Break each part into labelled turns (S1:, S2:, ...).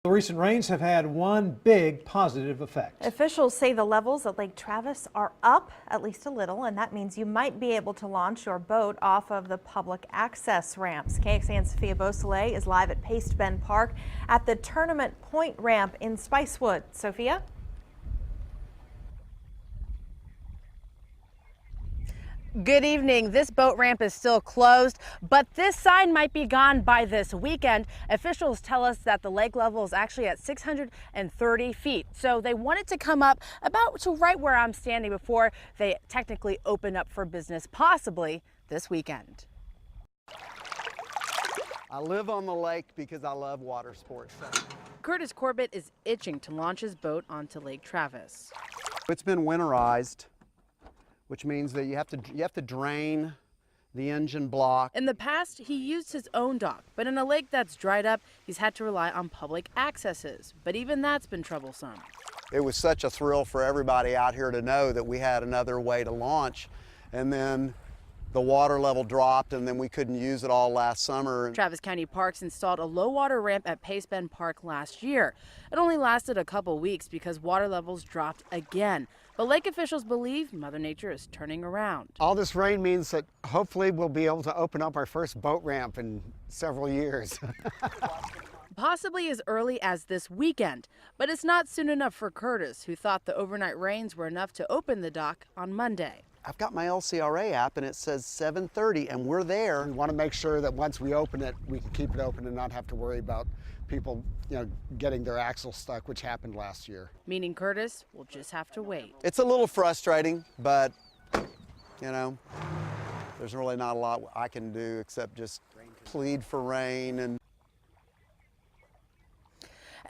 S1: The recent rains have had one big positive effect.
S2: Officials say the levels at Lake Travis are up at least a little, and that means you might be able to launch your boat off of the public access ramps. KXAN's Sophia Beausoleil is live at Paste Bend Park at the Tournament Point ramp in Spicewood. Sophia?
S3: Good evening. This boat ramp is still closed, but this sign might be gone by this weekend. Officials tell us that the lake level is actually at 630 feet. So they want it to come up about to right where I'm standing before they technically open up for business, possibly this weekend.
S4: I live on the lake because I love water sports.
S3: Curtis Corbett is itching to launch his boat onto Lake Travis.
S4: It's been winterized, which means that you have to drain the engine block.
S3: In the past, he used his own dock, but in a lake that's dried up, he's had to rely on public accesses. But even that's been troublesome.
S4: It was such a thrill for everybody out here to know that we had another way to launch, and then the water level dropped, and then we couldn't use it all last summer.
S3: Travis County Parks installed a low water ramp at Paste Bend Park last year. It only lasted a couple weeks because water levels dropped again. But lake officials believe Mother Nature is turning around.
S5: All this rain means that hopefully we'll be able to open up our first boat ramp in several years.
S3: Possibly as early as this weekend, but it's not soon enough for Curtis, who thought the overnight rains were enough to open the dock on Monday.
S4: I've got my LCRA app and it says 7:30 and we're there.
S5: We want to make sure that once we open it, we can keep it open and not have to worry about people, getting their axle stuck, which happened last year.
S3: Meaning Curtis will just have to wait.
S4: It's a little frustrating, but there's really not a lot I can do except just plead for rain.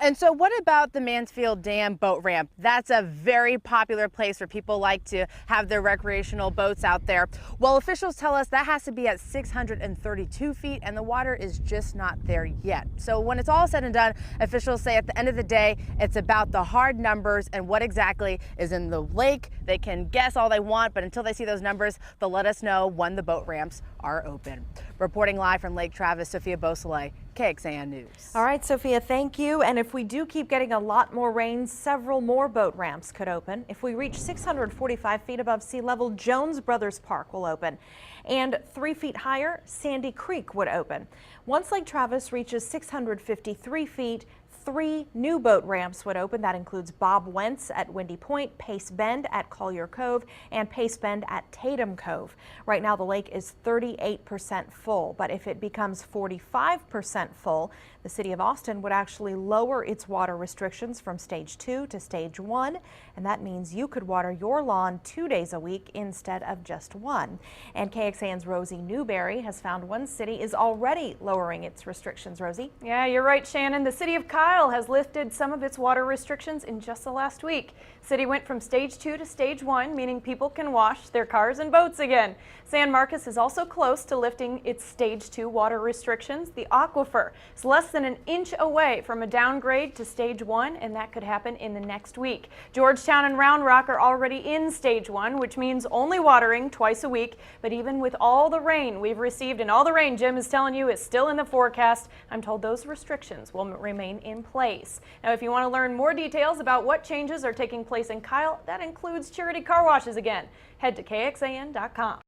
S3: And so what about the Mansfield Dam boat ramp? That's a very popular place where people like to have their recreational boats out there. Well, officials tell us that has to be at 632 feet and the water is just not there yet. So when it's all said and done, officials say at the end of the day, it's about the hard numbers and what exactly is in the lake. They can guess all they want, but until they see those numbers, they'll let us know when the boat ramps are open. Reporting live from Lake Travis, Sophia Beausoleil, KXAN News.
S2: All right, Sophia, thank you. And if we do keep getting a lot more rain, several more boat ramps could open. If we reach 645 feet above sea level, Jones Brothers Park will open. And 3 feet higher, Sandy Creek would open. Once Lake Travis reaches 653 feet, 3 new boat ramps would open. That includes Bob Wentz at Windy Point, Pace Bend at Collier Cove, and Pace Bend at Tatum Cove. Right now the lake is 38% full, but if it becomes 45% full, the city of Austin would actually lower its water restrictions from stage 2 to stage 1, and that means you could water your lawn 2 days a week instead of just 1. And KXAN's Rosie Newberry has found one city is already lowering its restrictions. Rosie?
S6: Yeah, you're right, Shannon. The city of Kyle has lifted some of its water restrictions in just the last week. City went from stage 2 to stage 1, meaning people can wash their cars and boats again. San Marcos is also close to lifting its stage 2 water restrictions. The aquifer is less than an inch away from a downgrade to stage 1, and that could happen in the next week. Georgetown and Round Rock are already in stage 1, which means only watering twice a week. But even with all the rain we've received, and all the rain Jim is telling you is still in the forecast, I'm told those restrictions will remain in place. Now, if you want to learn more details about what changes are taking place in Kyle, that includes charity car washes again. Head to KXAN.com.